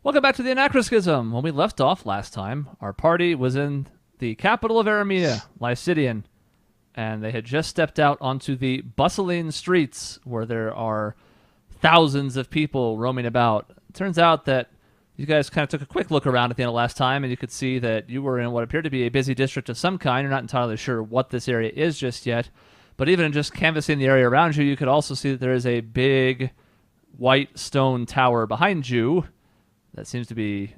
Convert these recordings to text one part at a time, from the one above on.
Welcome back to the Anachroschism. When we left off last time, our party was in the capital of Aramea, Lycidian, and they had just stepped out onto the bustling streets where there are thousands of people roaming about. It turns out that you guys kind of took a quick look around at the end of last time, and you could see that you were in what appeared to be a busy district of some kind. You're not entirely sure what this area is just yet, but even in just canvassing the area around you, you could also see that there is a big white stone tower behind you that seems to be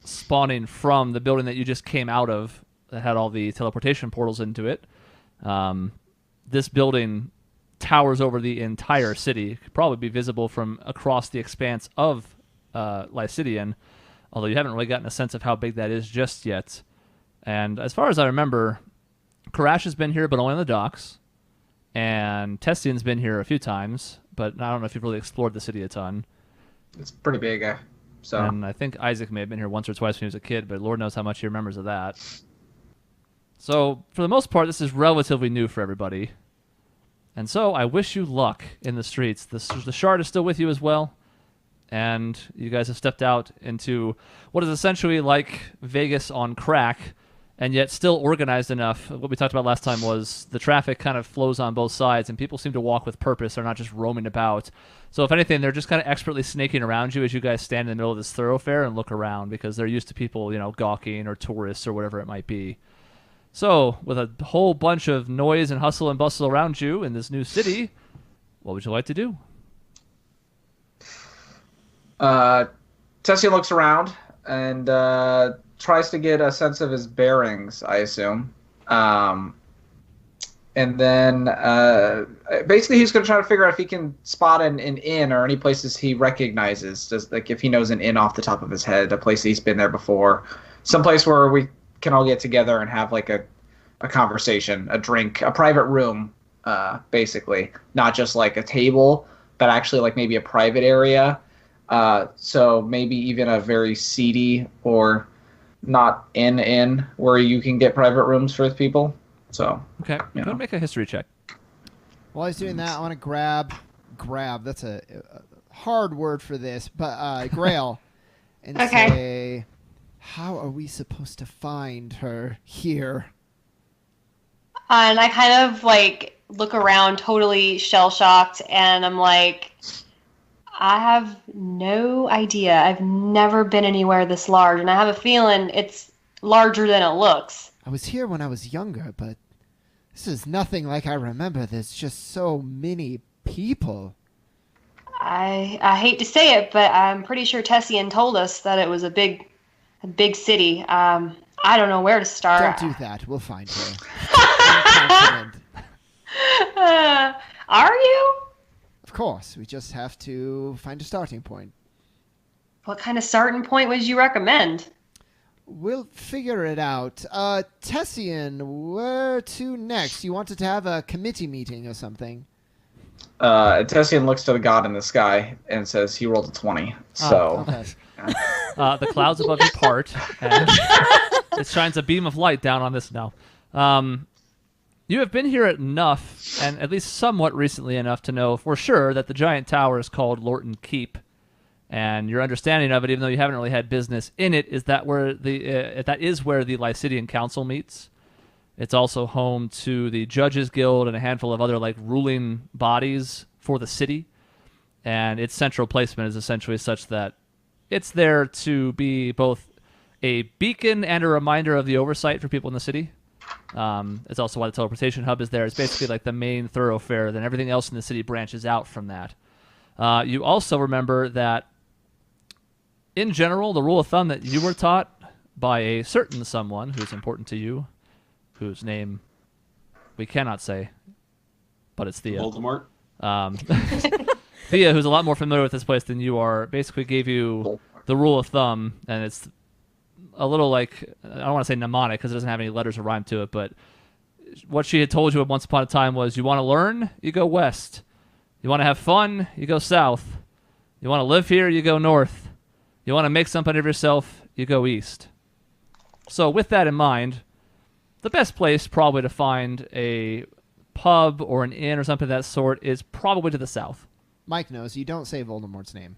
spawning from the building that you just came out of that had all the teleportation portals into it. This building towers over the entire city. It could probably be visible from across the expanse of Lycidian, although you haven't really gotten a sense of how big that is just yet. And as far as I remember, Karash has been here, but only on the docks. And Testian's been here a few times, but I don't know if you've really explored the city a ton. It's pretty big, so. And I think Isaac may have been here once or twice when he was a kid, but Lord knows how much he remembers of that. So, for the most part, this is relatively new for everybody. And so, I wish you luck in the streets. The Shard is still with you as well, and you guys have stepped out into what is essentially like Vegas on crack, and yet still organized enough. What we talked about last time was the traffic kind of flows on both sides, and people seem to walk with purpose. They're not just roaming about. So if anything, they're just kind of expertly snaking around you as you guys stand in the middle of this thoroughfare and look around, because they're used to people, gawking or tourists or whatever it might be. So with a whole bunch of noise and hustle and bustle around you in this new city, what would you like to do? Tessia looks around and tries to get a sense of his bearings, I assume. And then basically he's going to try to figure out if he can spot an inn or any places he recognizes. Just like if he knows an inn off the top of his head, a place he's been there before. Some place where we can all get together and have like a conversation, a drink, a private room, basically. Not just like a table, but actually like maybe a private area. So maybe even a very seedy or not inn where you can get private rooms for people. So okay, go and make a history check. While he's doing that, I want to grab. That's a hard word for this, but Grail, and say, how are we supposed to find her here? And I kind of like look around, totally shell shocked, and I'm like, I have no idea. I've never been anywhere this large, and I have a feeling it's larger than it looks. I was here when I was younger, but this is nothing like I remember. There's just so many people. I hate to say it, but I'm pretty sure Tessian told us that it was a big city. I don't know where to start. Don't do that. We'll find her. I'm confident. Are you? Of course. We just have to find a starting point. What kind of starting point would you recommend? We'll figure it out. Tessian, where to next? You wanted to have a committee meeting or something. Tessian looks to the god in the sky and says he rolled a 20. So, okay. The clouds above you part, and it shines a beam of light down on this now. You have been here enough, and at least somewhat recently enough, to know for sure that the giant tower is called Lorton Keep. And your understanding of it, even though you haven't really had business in it, is that that is where the Lycidian Council meets. It's also home to the Judges Guild and a handful of other like ruling bodies for the city. And its central placement is essentially such that it's there to be both a beacon and a reminder of the oversight for people in the city. It's also why the teleportation hub is there. It's basically like the main thoroughfare. Then everything else in the city branches out from that. You also remember that in general, the rule of thumb that you were taught by a certain someone who's important to you, whose name we cannot say, but it's Thea. Voldemort? Thea, who's a lot more familiar with this place than you are, basically gave you the rule of thumb, and it's a little like, I don't want to say mnemonic because it doesn't have any letters or rhyme to it, but what she had told you once upon a time was, you want to learn, you go west. You want to have fun, you go south. You want to live here, you go north. You want to make something of yourself, you go east. So with that in mind, the best place probably to find a pub or an inn or something of that sort is probably to the south. Mike knows. You don't say Voldemort's name.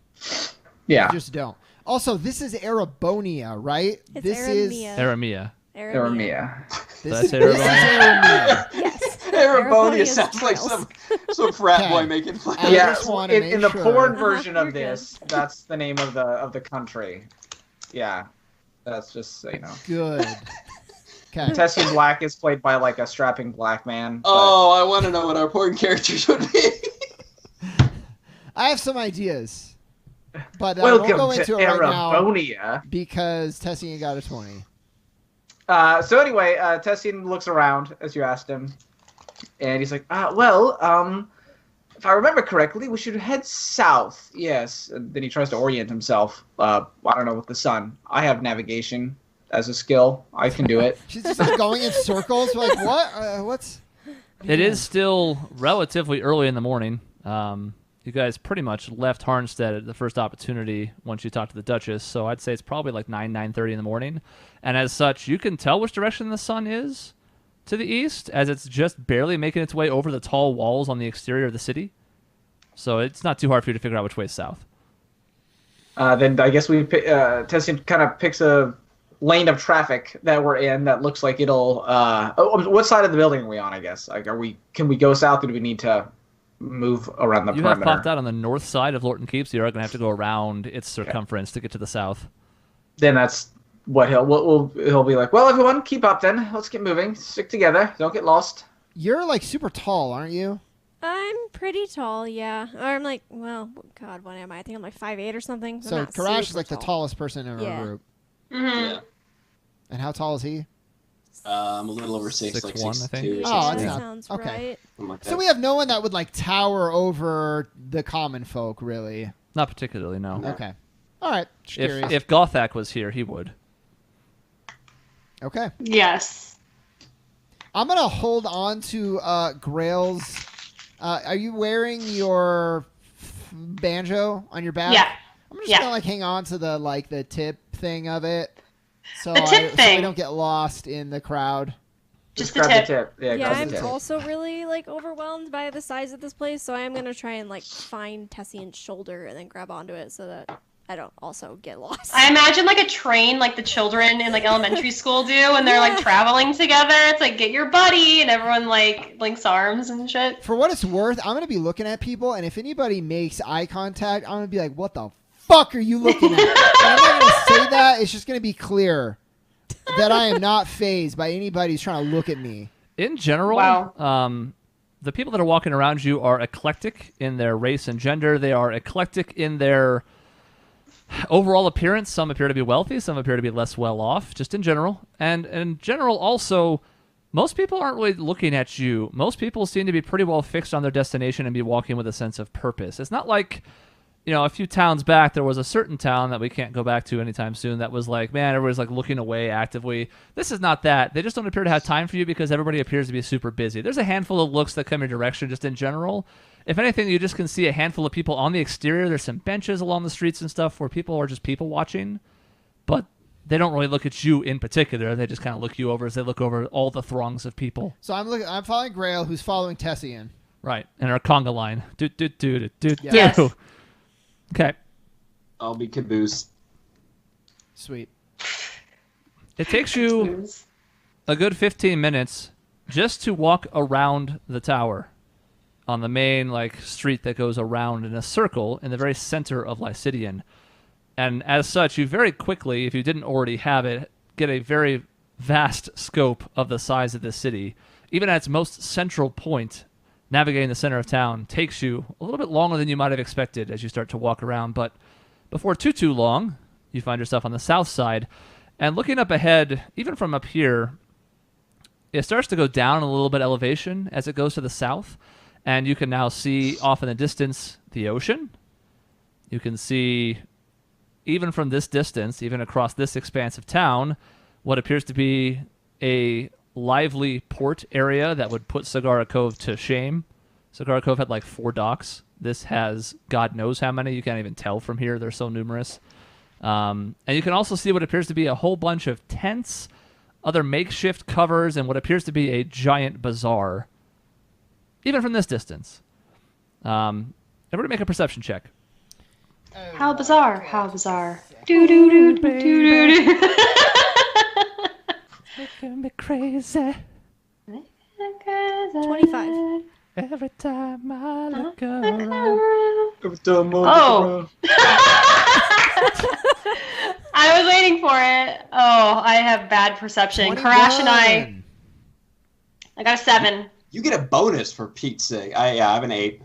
Yeah. You just don't. Also, this is Erebonia, right? It's this Aramea. Aramea. Aramea. This is Aramea. Aramea. Yes. Erebonia sounds like trails. some frat Okay. boy making fun. I Yeah, just wanna in the make sure. porn version You're of this, that's the name of the country. Yeah, that's just so you know. Good. Okay. Tessie Black is played by like a strapping black man. but- Oh, I want to know what our porn characters would be. I have some ideas, but I won't Welcome go to into it right now Erebonia. because Tessian got a 20. So anyway, Tessian looks around as you asked him, and he's like, if I remember correctly, we should head south. Yes. And then he tries to orient himself. I don't know, with the sun. I have navigation as a skill. I can do it. She's just like, going in circles. Like, what? What's? It is still relatively early in the morning. You guys pretty much left Harnstead at the first opportunity once you talked to the Duchess, so I'd say it's probably like 9:30 in the morning. And as such, you can tell which direction the sun is to the east, as it's just barely making its way over the tall walls on the exterior of the city. So it's not too hard for you to figure out which way is south. Then I guess Tessian kind of picks a lane of traffic that we're in that looks like it'll. What side of the building are we on? I guess like can we go south, or do we need to move around the You perimeter? have popped out on the north side of Lorton Keep, so you're going to have to go around its circumference to get to the south. Then that's what he'll be like. Well, everyone, keep up then. Let's get moving. Stick together. Don't get lost. You're like super tall, aren't you? I'm pretty tall, yeah. Or I'm like, well, God, what am I? I think I'm like 5'8" or something. I'm So not Karash is super like the tall. tallest person in our Yeah. group. Yeah. And how tall is he? A little over 6, like 6'1", I 6'2", think. or Oh, Yeah, that's something. not- sounds okay. right. Something like So that. we have no one that would like tower over the common folk, really. Not particularly, no. No. Okay. All right. Just curious. If Gothak was here, he would. Okay. Yes. I'm gonna hold on to Grail's. Are you wearing your banjo on your back? Yeah. I'm just Yeah. gonna like hang on to the tip thing of it, so The tip so we thing. don't get lost in the crowd. Just the grab tip. the tip. Yeah, Yeah, grab I'm the tip. also really like overwhelmed by the size of this place, so I am gonna try and like find Tessian's shoulder and then grab onto it so that I don't also get lost. I imagine like a train, like the children in like elementary school do when they're like traveling together. It's like get your buddy, and everyone like links arms and shit. For what it's worth, I'm gonna be looking at people, and if anybody makes eye contact, I'm gonna be like, "What the fuck are you looking at?" And I'm not gonna say that. It's just gonna be clear that I am not fazed by anybody who's trying to look at me. In general, Wow. the people that are walking around you are eclectic in their race and gender. They are eclectic in their overall appearance. Some appear to be wealthy, some appear to be less well off, just in general. And in general, also, most people aren't really looking at you. Most people seem to be pretty well fixed on their destination and be walking with a sense of purpose. It's not like, a few towns back, there was a certain town that we can't go back to anytime soon that was like, man, everybody's like looking away actively. This is not that. They just don't appear to have time for you because everybody appears to be super busy. There's a handful of looks that come your direction just in general. If anything, you just can see a handful of people on the exterior. There's some benches along the streets and stuff where people are just people watching, but they don't really look at you in particular. They just kind of look you over as they look over all the throngs of people. So I'm following Grail, who's following Tessian. Right, in our conga line. Do, do, do, do, do, do. Yes. Okay. I'll be caboose. Sweet. It takes you a good 15 minutes just to walk around the tower on the main street that goes around in a circle in the very center of Lycidian. And as such, you very quickly, if you didn't already have it, get a very vast scope of the size of this city. Even at its most central point, navigating the center of town takes you a little bit longer than you might have expected as you start to walk around. But before too long, you find yourself on the south side. And looking up ahead, even from up here, it starts to go down a little bit elevation as it goes to the south. And you can now see off in the distance the ocean. You can see, even from this distance, even across this expanse of town, what appears to be a lively port area that would put Sagara Cove to shame. Sagara Cove had 4 docks. This has God knows how many. You can't even tell from here. They're so numerous. And you can also see what appears to be a whole bunch of tents, other makeshift covers, and what appears to be a giant bazaar. Even from this distance. Everybody make a perception check. How bizarre! How bizarre! Do do do do do do. Making me crazy 25. every time I look around. Oh. I was waiting for it. Oh, I have bad perception. Crash and I got a 7. You get a bonus for Pete's sake. I have an 8.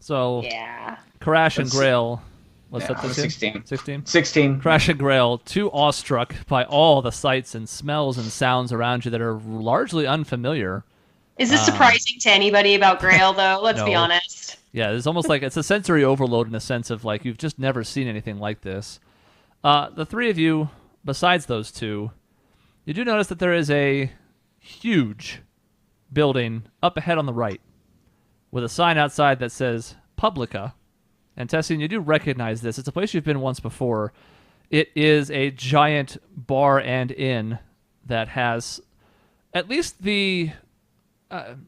So Yeah. Crash and Grail. What's Yeah, up? 16. 16? 16. Crash and Grail, too awestruck by all the sights and smells and sounds around you that are largely unfamiliar. Is this surprising to anybody about Grail, though? Let's be No. honest. Yeah, it's almost like it's a sensory overload in a sense of like you've just never seen anything like this. The three of you, besides those two, you do notice that there is a huge building up ahead on the right with a sign outside that says Publica. And Tessian, you do recognize this. It's a place you've been once before. It is a giant bar and inn that has at least the...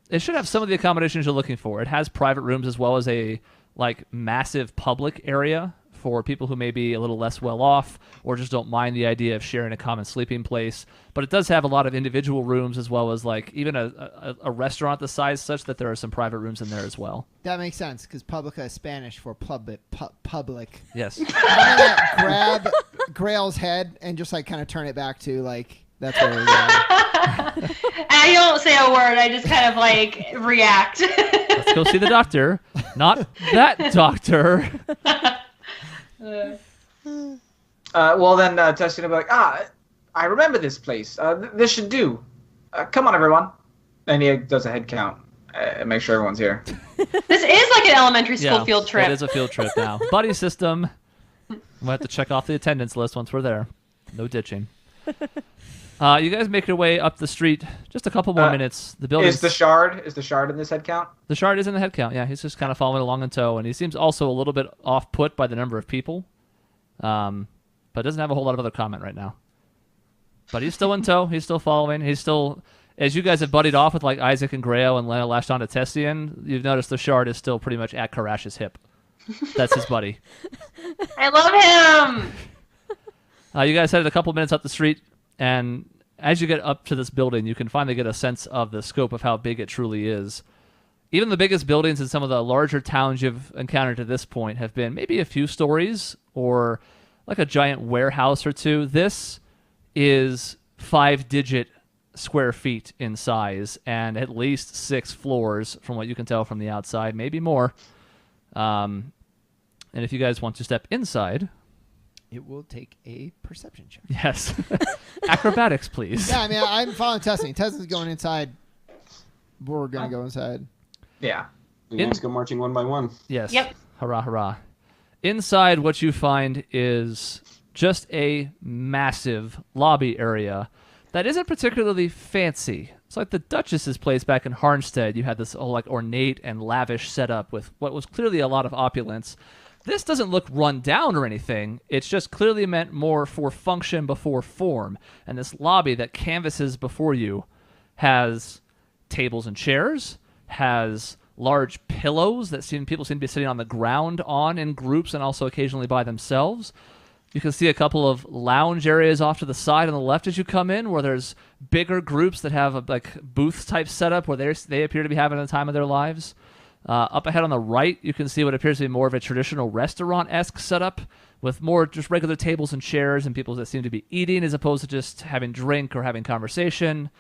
it should have some of the accommodations you're looking for. It has private rooms as well as a massive public area for people who may be a little less well off or just don't mind the idea of sharing a common sleeping place. But it does have a lot of individual rooms as well as even a restaurant the size such that there are some private rooms in there as well. That makes sense because publica is Spanish for public. Yes. I'm gonna grab Grail's head and just kind of turn it back to that's where we're going. I don't say a word. I just kind of react. Let's go see the doctor. Not that doctor. Well, then Tessian will be like, I remember this place. This should do. Come on, everyone. And he does a head count and make sure everyone's here. This is like an elementary school field trip. It is a field trip now. Buddy system. We'll have to check off the attendance list once we're there. No ditching. You guys make your way up the street. Just a couple more minutes. The building Is the shard in this head count? The shard is in the head count. Yeah, he's just kind of following along in tow, and he seems also a little bit off put by the number of people, but doesn't have a whole lot of other comment right now. But he's still in tow. He's still following. He's still, as you guys have buddied off with Isaac and Grail and Lena lashed on to Tessian, you've noticed the shard is still pretty much at Karash's hip. That's his buddy. I love him. You guys headed a couple minutes up the street, and as you get up to this building, you can finally get a sense of the scope of how big it truly is. Even the biggest buildings in some of the larger towns you've encountered to this point have been maybe a few stories or a giant warehouse or two. This is 5-digit square feet in size and at least 6 floors from what you can tell from the outside, maybe more. And if you guys want to step inside... It will take a perception check. Yes. Acrobatics, please. Yeah, I mean, I'm following Tessie. Tessie's going inside. We're going to go inside. Yeah. Let's go marching one by one. Yes. Yep. Hurrah, hurrah. Inside, what you find is just a massive lobby area that isn't particularly fancy. It's like the Duchess's place back in Harnstead. You had this ornate and lavish setup with what was clearly a lot of opulence. This doesn't look run down or anything. It's just clearly meant more for function before form. And this lobby that canvases before you has tables and chairs, has large pillows that people seem to be sitting on the ground on in groups and also occasionally by themselves. You can see a couple of lounge areas off to the side on the left as you come in where there's bigger groups that have a booth-type setup where they appear to be having the time of their lives. Up ahead on the right, you can see what appears to be more of a traditional restaurant-esque setup with more just regular tables and chairs and people that seem to be eating as opposed to just having drink or having conversation.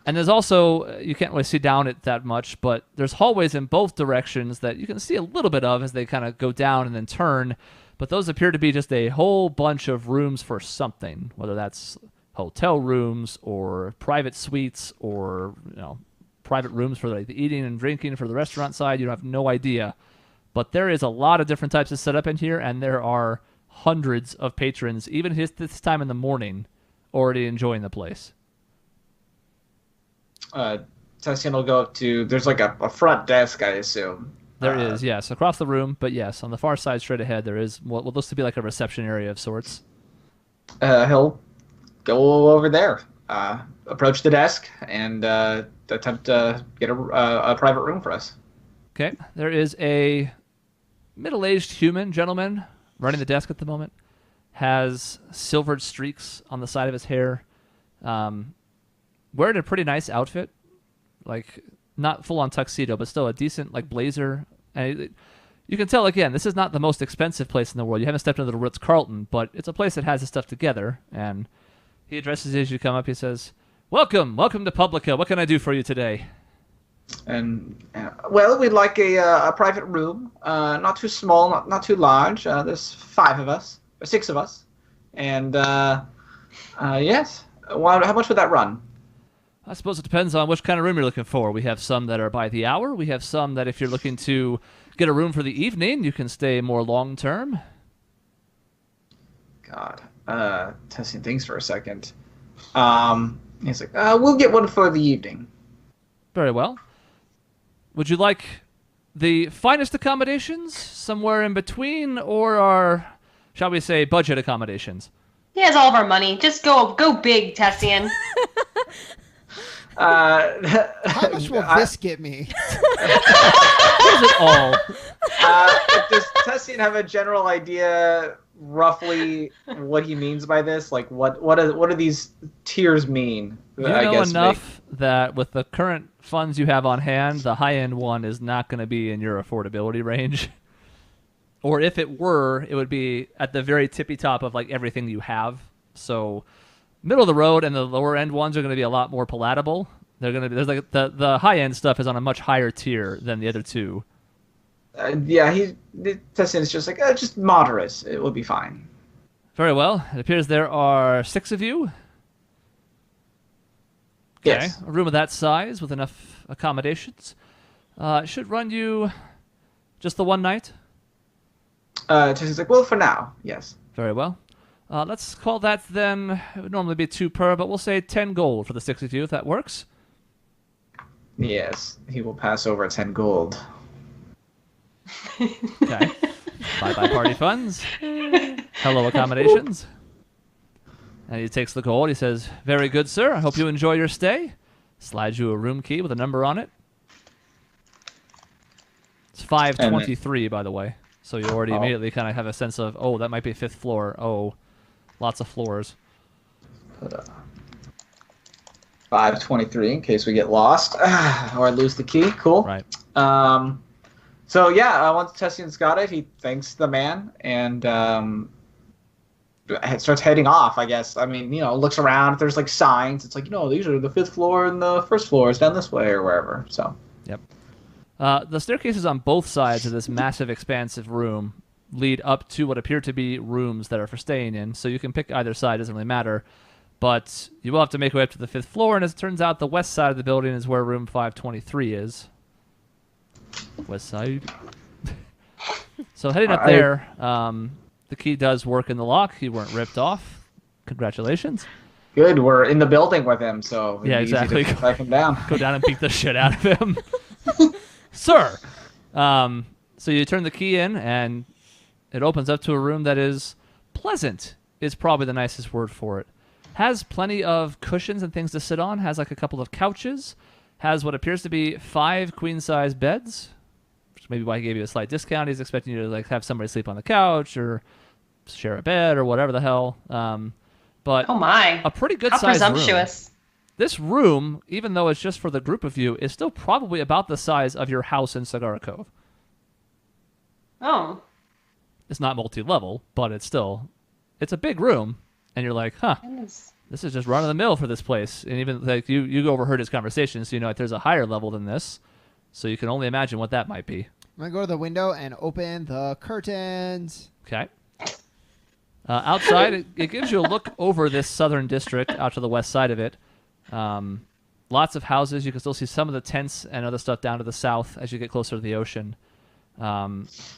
And there's also, you can't really see down it that much, but there's hallways in both directions that you can see a little bit of as they kind of go down and then turn. But those appear to be just a whole bunch of rooms for something, whether that's hotel rooms or private suites or, private rooms for the eating and drinking for the restaurant side. You have no idea. But there is a lot of different types of setup in here, and there are hundreds of patrons, even at this time in the morning, already enjoying the place. Tessian will go up to, there's a front desk, I assume. There is, yes, across the room, but yes, on the far side straight ahead, there is what looks to be a reception area of sorts. He'll go over there, approach the desk, and attempt to get a private room for us. Okay, there is a middle-aged human gentleman running the desk at the moment. has silvered streaks on the side of his hair. Wearing a pretty nice outfit, like not full on tuxedo, but still a decent like blazer. And you can tell again, this is not the most expensive place in the world. You haven't stepped into the Ritz-Carlton, but it's a place that has his stuff together. And he addresses you as you come up. He says, welcome to Publica. What can I do for you today? And well, we'd like a private room, not too small, not too large. There's 5 of us, or 6 of us, and yes. How much would that run? I suppose it depends on which kind of room you're looking for. We have some that are by the hour. We have some that if you're looking to get a room for the evening, you can stay more long term. God, testing things for a second. He's like, we'll get one for the evening. Very well. Would you like the finest accommodations, somewhere in between, or our, shall we say, budget accommodations? He has all of our money. Just go big, Tessian. How much will this get me? Here's it all. Does Tessian have a general idea, roughly, what he means by this? Like, what do these tiers mean? You know enough that with the current funds you have on hand, the high-end one is not going to be in your affordability range. Or if it were, it would be at the very tippy top of like everything you have. So middle of the road and the lower end ones are going to be a lot more palatable. They're going to be the high end stuff is on a much higher tier than the other two. Yeah, Tessian's just like just moderate. It will be fine. Very well. It appears there are 6 of you. Okay. Yes. A room of that size with enough accommodations. Should run you just the one night. Tessian's like, well, for now, yes. Very well. Let's call that then, it would normally be 2 per, but we'll say 10 gold for the 6 of you, if that works. Yes, he will pass over 10 gold. Okay. Bye-bye party funds. Hello accommodations. And he takes the gold. He says, very good, sir. I hope you enjoy your stay. Slides you a room key with a number on it. It's 523, by the way. So you already immediately kind of have a sense of, oh, that might be 5th floor. Oh, lots of floors. Put 523 in case we get lost or lose the key. Cool. Right. So yeah, once Tessian's got it, he thanks the man and starts heading off. I guess. I mean, looks around. If there's like signs, it's like these are the 5th floor and the 1st floor is down this way or wherever. So. Yep. The staircases on both sides of this massive, expansive room lead up to what appear to be rooms that are for staying in, so you can pick either side, doesn't really matter. But you will have to make your way up to the 5th floor, and as it turns out, the west side of the building is where room 523 is. West side. So heading up there, the key does work in the lock. You weren't ripped off. Congratulations. Good, we're in the building with him, so yeah, exactly. Easy to track him down. Go down and beat the shit out of him. Sir! So you turn the key in, and it opens up to a room that is pleasant, is probably the nicest word for it. Has plenty of cushions and things to sit on, has like a couple of couches, has what appears to be 5 queen-size beds, which maybe why he gave you a slight discount. He's expecting you to like have somebody sleep on the couch or share a bed or whatever the hell. But oh my, a pretty good how size presumptuous. Room. This room, even though it's just for the group of you, is still probably about the size of your house in Cigar Cove. Oh. It's not multi-level, but it's a big room, and you're like, huh, this is just run-of-the-mill for this place. And even like you overheard his conversation, so you know like, there's a higher level than this, so you can only imagine what that might be. I'm going to go to the window and open the curtains. Okay. Outside, it gives you a look over this southern district out to the west side of it. Lots of houses. You can still see some of the tents and other stuff down to the south as you get closer to the ocean. You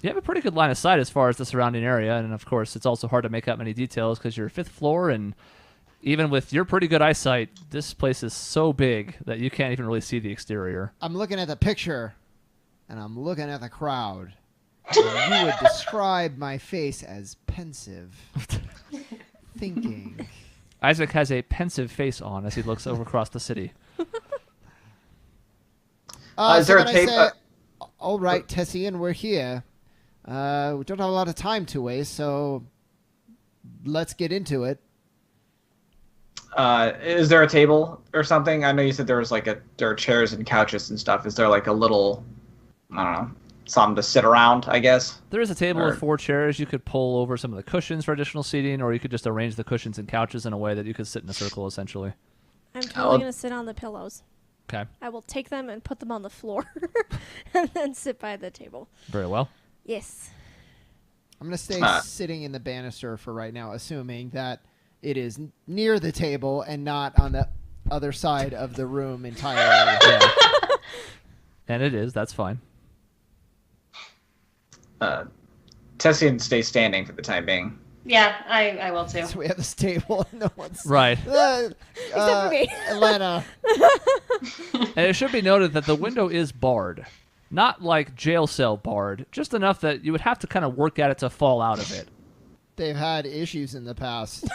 have a pretty good line of sight as far as the surrounding area, and of course it's also hard to make out many details because you're 5th floor, and even with your pretty good eyesight, this place is so big that you can't even really see the exterior. I'm looking at the picture, and I'm looking at the crowd. And you would describe my face as pensive, thinking. Isaac has a pensive face on as he looks over across the city. Is there a tape? All right, Tessian, we're here. We don't have a lot of time to waste, so let's get into it. Is there a table or something? I know you said there was there are chairs and couches and stuff. Is there like a little, I don't know, something to sit around, I guess? There is a table with 4 chairs. You could pull over some of the cushions for additional seating, or you could just arrange the cushions and couches in a way that you could sit in a circle, essentially. I'm totally going to sit on the pillows. Okay. I will take them and put them on the floor and then sit by the table. Very well. Yes. I'm going to stay sitting in the banister for right now, assuming that it is near the table and not on the other side of the room entirely. Yeah. And it is. That's fine. Tessian stays standing for the time being. Yeah, I will too. So we have this table and no one's... Right. Except for me. Elena. And it should be noted that the window is barred. Not like jail cell barred, just enough that you would have to kind of work at it to fall out of it. They've had issues in the past.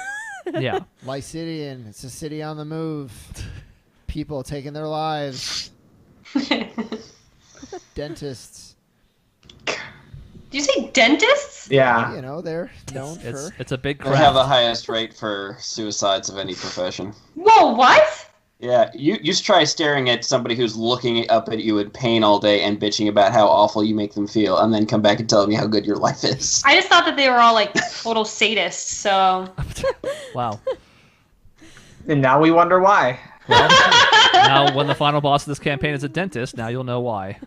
Yeah. Lycidian, it's a city on the move. People taking their lives. Dentists. Did you say dentists? Yeah. You know, they're known for... It's a big They craft. have the highest rate for suicides of any profession. Whoa, what? Yeah, you just try staring at somebody who's looking up at you in pain all day and bitching about how awful you make them feel, and then come back and tell me how good your life is. I just thought that they were all like total sadists, so. Wow. And now we wonder why. Well, now, when the final boss of this campaign is a dentist, now you'll know why.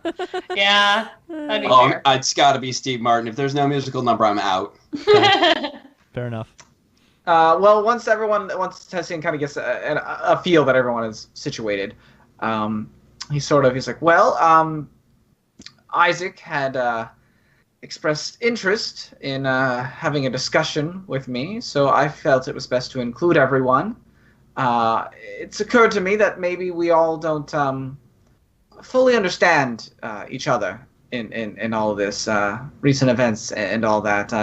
Yeah, that'd be fair. It's got to be Steve Martin. If there's no musical number, I'm out. Fair enough. Well, once Tessian kind of gets a feel that everyone is situated, he's like, well, Isaac had expressed interest in having a discussion with me, so I felt it was best to include everyone. It's occurred to me that maybe we all don't fully understand each other in all of this recent events and all that.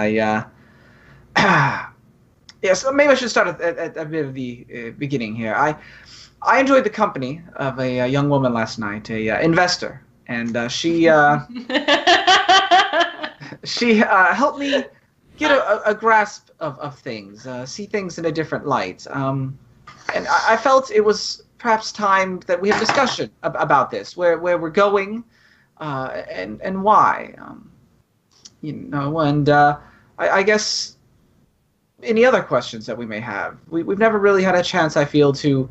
Yes, maybe I should start at a bit of the beginning here. I enjoyed the company of a young woman last night, a investor, and she helped me get a grasp of things, see things in a different light. And I felt it was perhaps time that we have discussion about this, where we're going, and why. And I guess. Any other questions that we may have? We've never really had a chance, I feel, to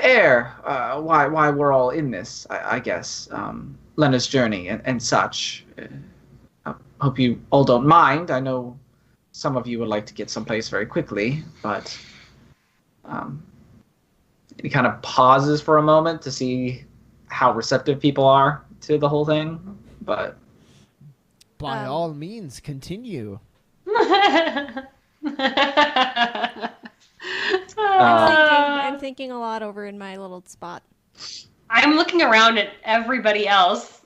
air why we're all in this, I guess. Lena's journey and such. I hope you all don't mind. I know some of you would like to get someplace very quickly, but he kind of pauses for a moment to see how receptive people are to the whole thing. But by all means, continue. I'm thinking a lot over in my little spot. I'm looking around at everybody else.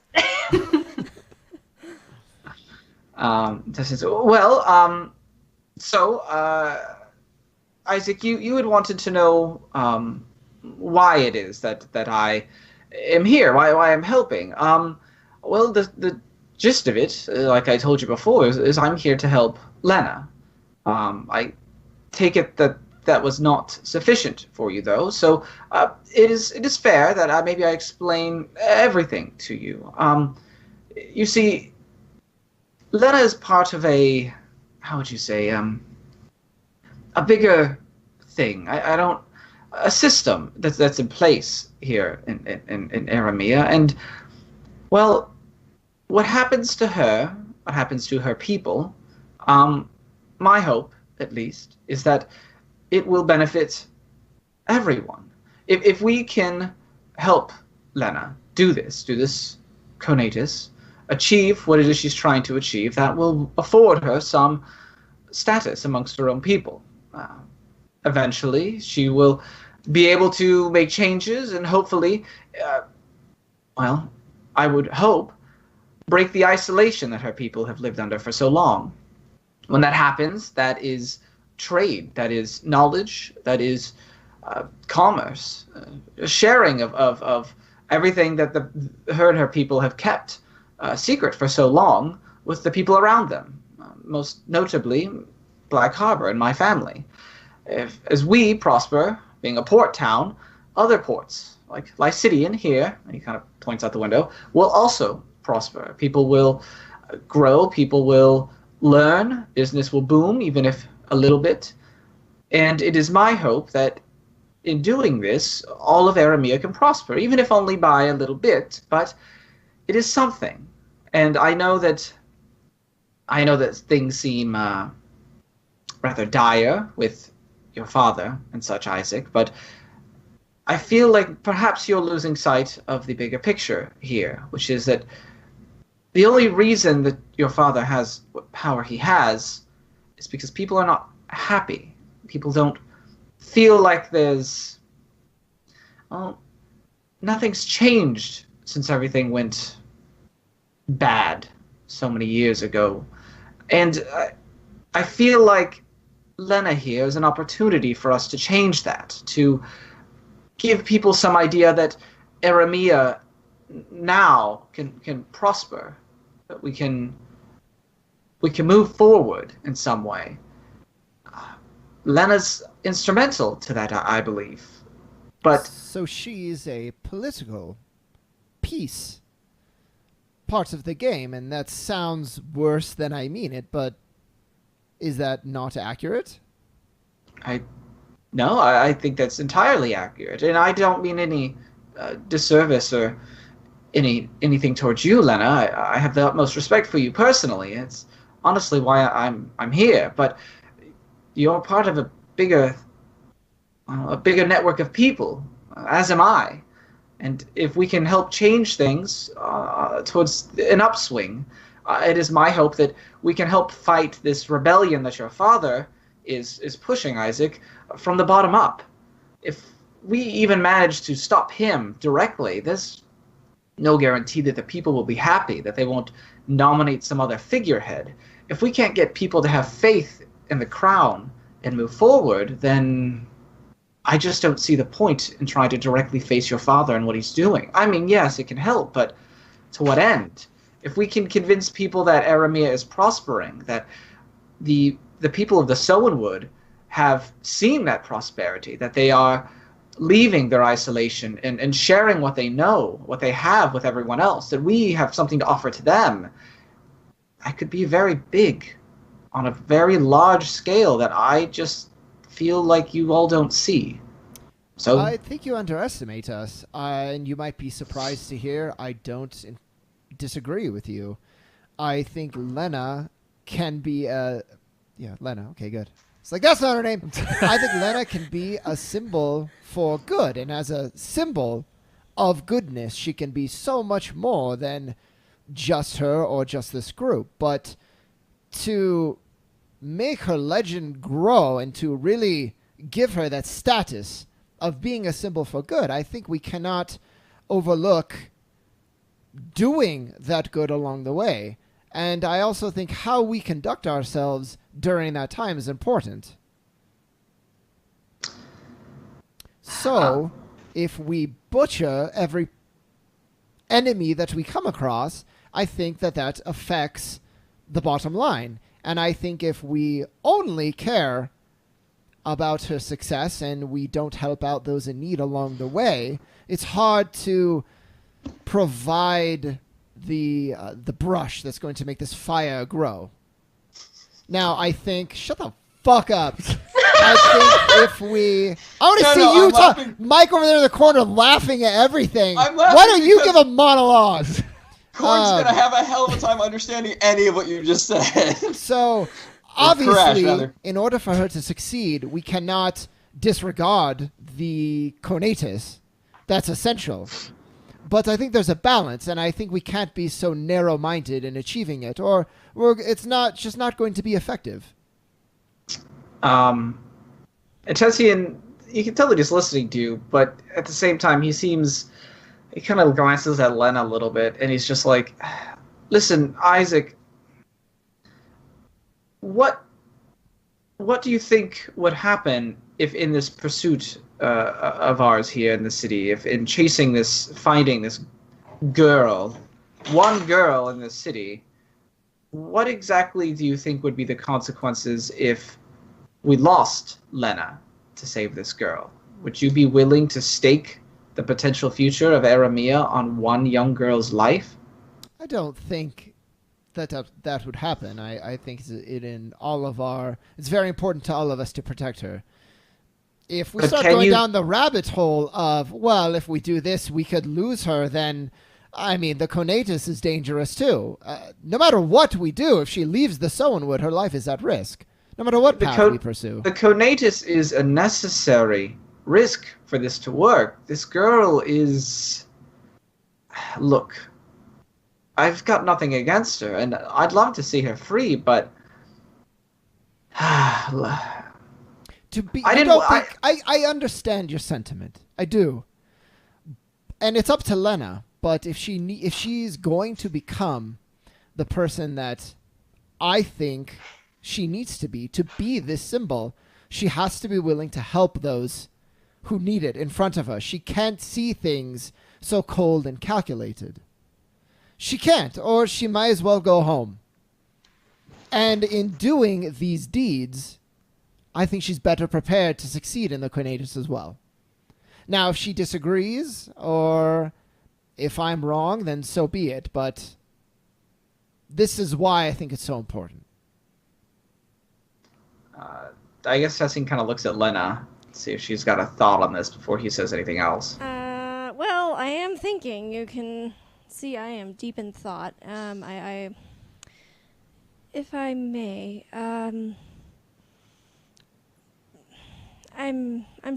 Isaac, you had wanted to know why it is that I am here, why I'm helping. Well, the gist of it, like I told you before, is I'm here to help Lena. I take it that was not sufficient for you, though. So it is fair that maybe I explain everything to you. You see, Lena is part of a, how would you say, a bigger thing. A system that's in place here in Aramea, and well, what happens to her, what happens to her people, my hope, at least, is that it will benefit everyone. If we can help Lena do this conatus, achieve what it is she's trying to achieve, that will afford her some status amongst her own people. Eventually, she will be able to make changes and hopefully, I would hope, break the isolation that her people have lived under for so long. When that happens, that is trade, that is knowledge, that is commerce, sharing of everything that her and her people have kept secret for so long with the people around them. Most notably, Black Harbor and my family. As we prosper, being a port town, other ports, like Lycidian here, and he kind of points out the window, will also prosper. People will grow, people will learn, business will boom, even if a little bit. And it is my hope that in doing this, all of Aramea can prosper, even if only by a little bit, but it is something. And I know that things seem rather dire with your father and such, Isaac, but I feel like perhaps you're losing sight of the bigger picture here, which is that the only reason that your father has what power he has is because people are not happy. People don't feel like there's... Well, nothing's changed since everything went bad so many years ago. And I feel like Lena here is an opportunity for us to change that, to give people some idea that Aramea now can prosper, that we can move forward in some way. Lena's instrumental to that, I believe. But so she's a political piece, part of the game, and that sounds worse than I mean it, but is that not accurate? No, I think that's entirely accurate, and I don't mean any disservice or anything towards you, Lena. I have the utmost respect for you personally. It's honestly why I'm here. But you're part of a bigger network of people, as am I. And if we can help change things towards an upswing, it is my hope that we can help fight this rebellion that your father is pushing, Isaac, from the bottom up. If we even manage to stop him directly, there's no guarantee that the people will be happy, that they won't nominate some other figurehead. If we can't get people to have faith in the crown and move forward, then I just don't see the point in trying to directly face your father and what he's doing. I mean, yes, it can help, but to what end? If we can convince people that Aramea is prospering, that the people of the Sowenwood have seen that prosperity, that they are leaving their isolation and sharing what they know, what they have with everyone else, that we have something to offer to them, I could be very big on a very large scale that I just feel like you all don't see. So I think you underestimate us, and you might be surprised to hear I don't disagree with you. I think Lena can be a... Yeah, Lena. Okay, good. It's like, that's not her name. I think Lena can be a symbol for good, and as a symbol of goodness, she can be so much more than just her or just this group. But to make her legend grow and to really give her that status of being a symbol for good, I think we cannot overlook doing that good along the way. And I also think how we conduct ourselves during that time is important. So, if we butcher every enemy that we come across, I think that affects the bottom line. And I think if we only care about her success and we don't help out those in need along the way, it's hard to provide the brush that's going to make this fire grow. Now, I think... Shut the fuck up. I think if we... I want to see you talk... Mike over there in the corner laughing at everything. Why don't you give a monologue? Corn's going to have a hell of a time understanding any of what you just said. So, obviously, in order for her to succeed, we cannot disregard the conatus. That's essential. But I think there's a balance, and I think we can't be so narrow-minded in achieving it, or it's just not going to be effective. Tessian, you can tell that he's listening to you, but at the same time, he kind of glances at Lena a little bit, and he's just like, listen, Isaac, what do you think would happen if in this pursuit of ours here in the city, if in finding this girl, one girl in this city, what exactly do you think would be the consequences if we lost Lena to save this girl? Would you be willing to stake the potential future of Aramea on one young girl's life? I don't think that would happen. I think it's very important to all of us to protect her. If we start going down the rabbit hole of, well, if we do this, we could lose her, then, I mean, the conatus is dangerous too. No matter what we do, if she leaves the Sowenwood, her life is at risk. No matter what path we pursue. The conatus is a necessary risk for this to work. This girl is... Look, I've got nothing against her, and I'd love to see her free, but... I understand your sentiment. I do. And it's up to Lena, but if she's going to become the person that I think she needs to be this symbol, she has to be willing to help those who need it in front of her. She can't see things so cold and calculated. She can't, or she might as well go home. And in doing these deeds, I think she's better prepared to succeed in the conatus as well. Now, if she disagrees, or if I'm wrong, then so be it. But this is why I think it's so important. I guess Tessin kind of looks at Lena, see if she's got a thought on this before he says anything else. Well, I am thinking. You can see I am deep in thought. If I may, I'm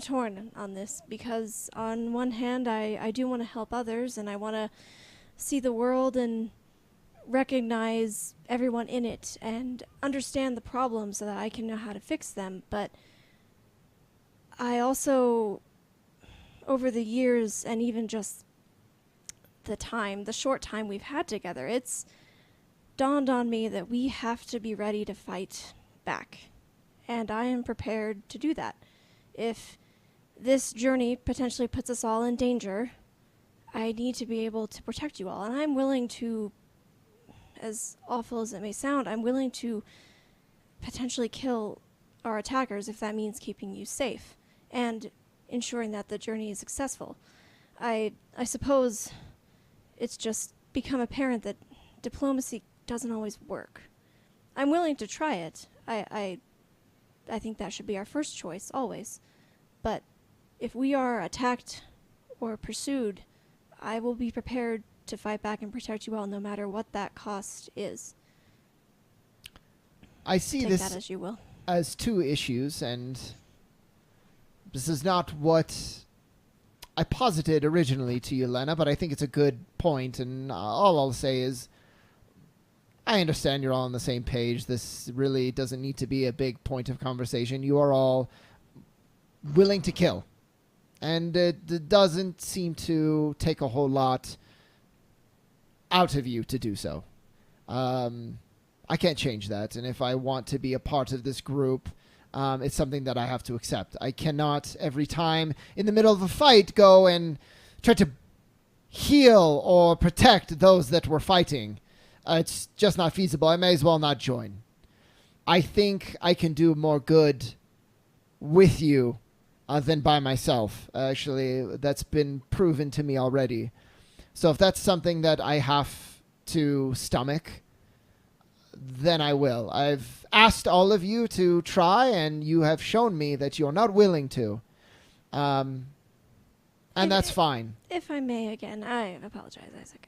torn on this because on one hand I do want to help others and I want to see the world and recognize everyone in it and understand the problems so that I can know how to fix them, but I also, over the years and even just the short time we've had together, it's dawned on me that we have to be ready to fight back, and I am prepared to do that. If this journey potentially puts us all in danger, I need to be able to protect you all, and I'm willing to, as awful as it may sound, I'm willing to potentially kill our attackers if that means keeping you safe and ensuring that the journey is successful. I suppose it's just become apparent that diplomacy doesn't always work. I'm willing to try it. I think that should be our first choice, always. But if we are attacked or pursued, I will be prepared to fight back and protect you all, no matter what that cost is. I see Take that as you will. As two issues, and this is not what I posited originally to you, Lena, but I think it's a good point, and all I'll say is I understand you're all on the same page. This really doesn't need to be a big point of conversation. You are all willing to kill, and it doesn't seem to take a whole lot out of you to do so. I can't change that, and if I want to be a part of this group, it's something that I have to accept. I cannot, every time in the middle of a fight, go and try to heal or protect those that we're fighting. It's just not feasible. I may as well not join. I think I can do more good with you than by myself. Actually, that's been proven to me already. So if that's something that I have to stomach, then I will. I've asked all of you to try, and you have shown me that you're not willing to. And that's fine. If I may again, I apologize, Isaac.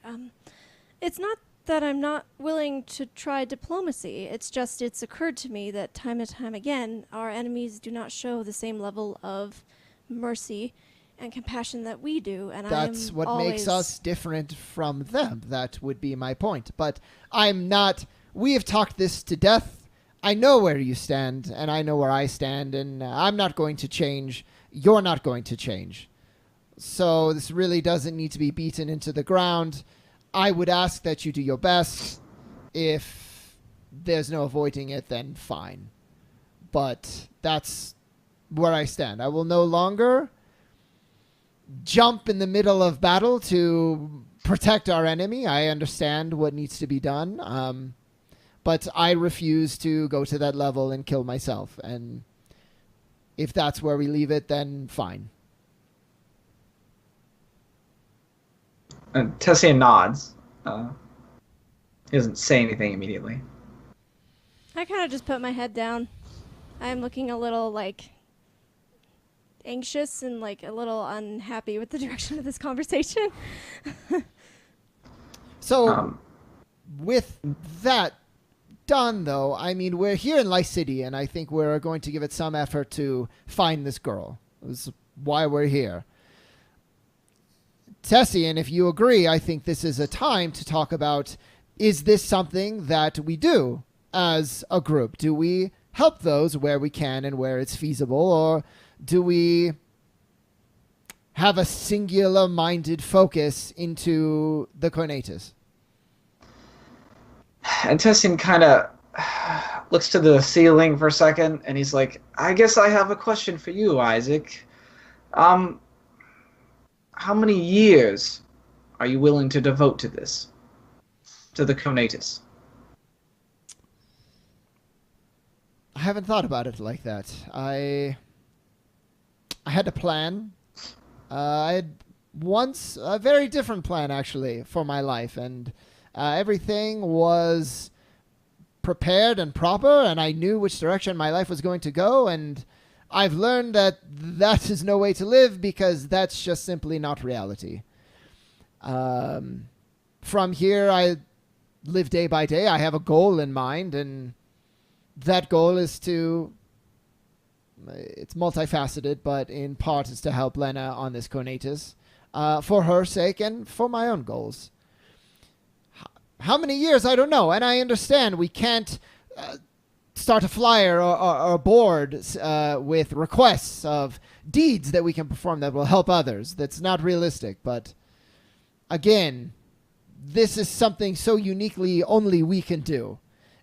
It's not that I'm not willing to try diplomacy. It's just it's occurred to me that time and time again, our enemies do not show the same level of mercy and compassion that we do. And that's what makes us different from them. That would be my point. But I'm not... We have talked this to death. I know where you stand, and I know where I stand, and I'm not going to change. You're not going to change. So this really doesn't need to be beaten into the ground. I would ask that you do your best. If there's no avoiding it, then fine. But that's where I stand. I will no longer jump in the middle of battle to protect our enemy. I understand what needs to be done. But I refuse to go to that level and kill myself. And if that's where we leave it, then fine. And Tessian nods. He doesn't say anything immediately. I kind of just put my head down. I'm looking a little, like, anxious and, like, a little unhappy with the direction of this conversation. So, with that done, though, I mean, we're here in Lice City, and I think we're going to give it some effort to find this girl. This is why we're here. Tessian, if you agree, I think this is a time to talk about, is this something that we do as a group? Do we help those where we can and where it's feasible, or do we have a singular-minded focus into the Cornatus? And Tessian kind of looks to the ceiling for a second, and he's like, I guess I have a question for you, Isaac. How many years are you willing to devote to this? To the Cornatus? I haven't thought about it like that. I had a plan. I had once a very different plan, actually, for my life, and everything was prepared and proper, and I knew which direction my life was going to go, and I've learned that that is no way to live because that's just simply not reality. From here, I live day by day. I have a goal in mind, and that goal is to, it's multifaceted, but in part is to help Lena on this Cornatus, for her sake and for my own goals. How many years? I don't know, and I understand we can't start a flyer or a board with requests of deeds that we can perform that will help others. That's not realistic, but again, this is something so uniquely only we can do.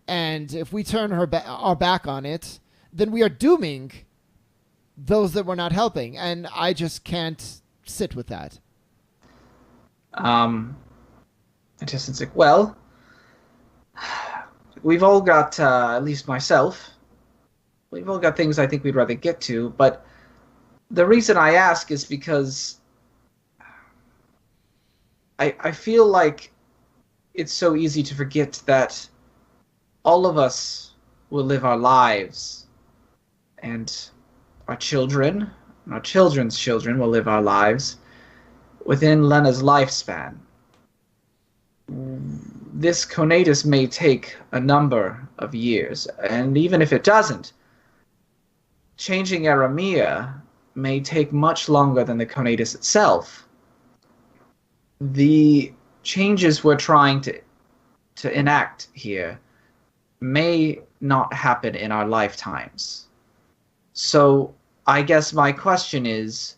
And if we turn our back on it, then we are dooming those that we're not helping. And I just can't sit with that. I just it's like, well, we've all got, at least myself, we've all got things I think we'd rather get to. But the reason I ask is because I feel like it's so easy to forget that all of us will live our lives, and our children and our children's children will live our lives within Lena's lifespan. This Cornatus may take a number of years, and even if it doesn't, changing Aramea may take much longer than the Cornatus itself. The changes we're trying to enact here may not happen in our lifetimes. So I guess my question is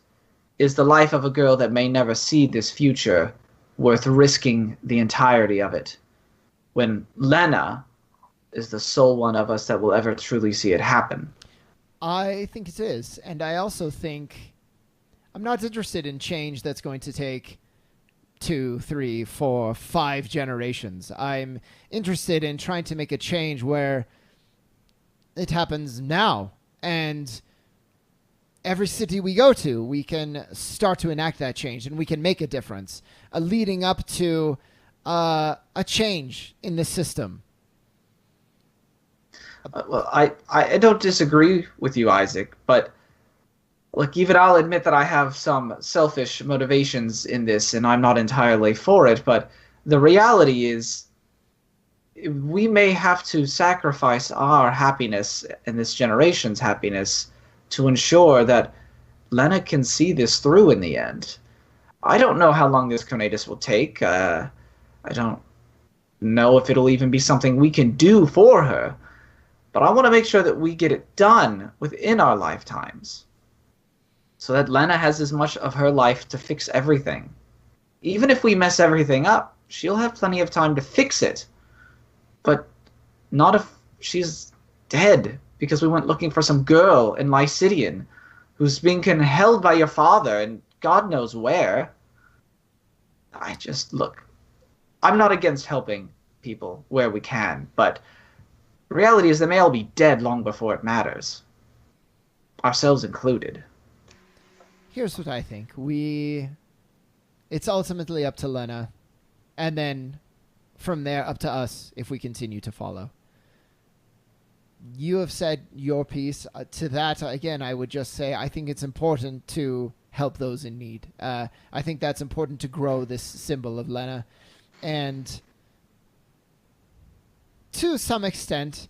the life of a girl that may never see this future worth risking the entirety of it, when Lena is the sole one of us that will ever truly see it happen? I think it is. And I also think I'm not interested in change that's going to take 2, 3, 4, 5 generations. I'm interested in trying to make a change where it happens now. And every city we go to, we can start to enact that change, and we can make a difference, leading up to a change in the system. Well, I don't disagree with you, Isaac, but look, even I'll admit that I have some selfish motivations in this, and I'm not entirely for it, but the reality is we may have to sacrifice our happiness and this generation's happiness to ensure that Lena can see this through in the end. I don't know how long this Cornatus will take. I don't know if it'll even be something we can do for her, but I want to make sure that we get it done within our lifetimes, so that Lena has as much of her life to fix everything. Even if we mess everything up, she'll have plenty of time to fix it. But not if she's dead, because we went looking for some girl in Lycidian who's being held by your father and God knows where. Look, I'm not against helping people where we can, but The reality is they may all be dead long before it matters. Ourselves included. Here's what I think. It's ultimately up to Lena, and then from there up to us if we continue to follow. You have said your piece. To that, again, I would just say I think it's important to help those in need. I think that's important to grow this symbol of Lena. And to some extent,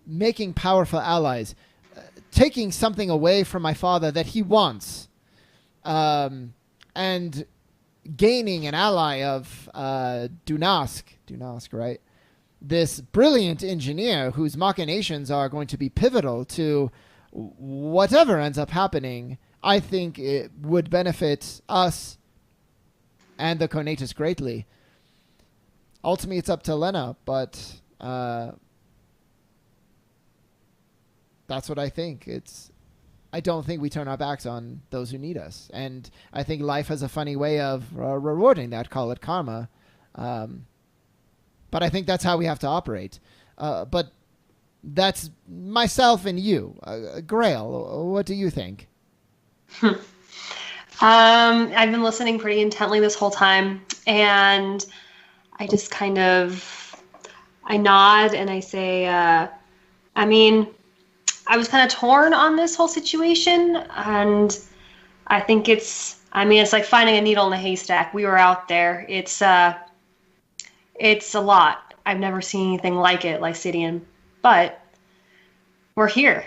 making powerful allies. Taking something away from my father that he wants. And gaining an ally of Dunask, right? This brilliant engineer whose machinations are going to be pivotal to whatever ends up happening. I think it would benefit us and the Conatus greatly. Ultimately, it's up to Lena, but that's what I think. I don't think we turn our backs on those who need us. And I think life has a funny way of rewarding that, call it karma. But I think that's how we have to operate. But that's myself and you. Grail, what do you think? I've been listening pretty intently this whole time, and I just kind of, I nod and I say, I mean, I was kind of torn on this whole situation, and I think it's like finding a needle in a haystack. We were out there. It's a lot. I've never seen anything like it, Lycidian, but we're here.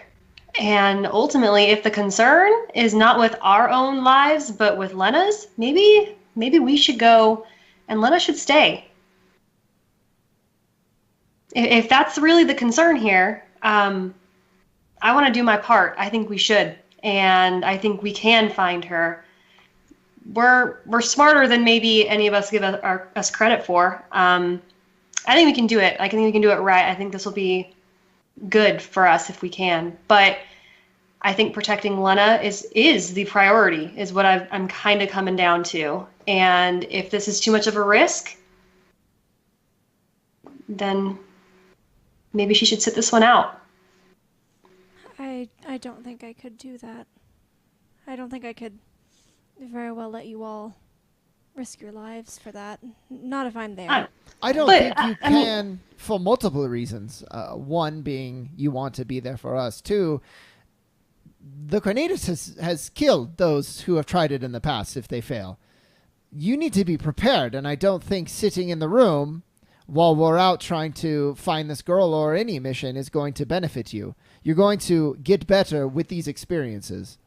And ultimately, if the concern is not with our own lives, but with Lena's, maybe we should go and Lena should stay. If that's really the concern here, I want to do my part. I think we should. And I think we can find her. We're smarter than maybe any of us give us credit for. I think we can do it. I think we can do it right. I think this will be good for us if we can. But I think protecting Lena is the priority, is what I'm kind of coming down to. And if this is too much of a risk, then maybe she should sit this one out. I don't think I could do that. I don't think I could very well let you all risk your lives for that. Not if I'm there. I don't think you can for multiple reasons. One being you want to be there for us. Two, the Conatus has killed those who have tried it in the past if they fail. You need to be prepared, and I don't think sitting in the room while we're out trying to find this girl or any mission is going to benefit you. You're going to get better with these experiences.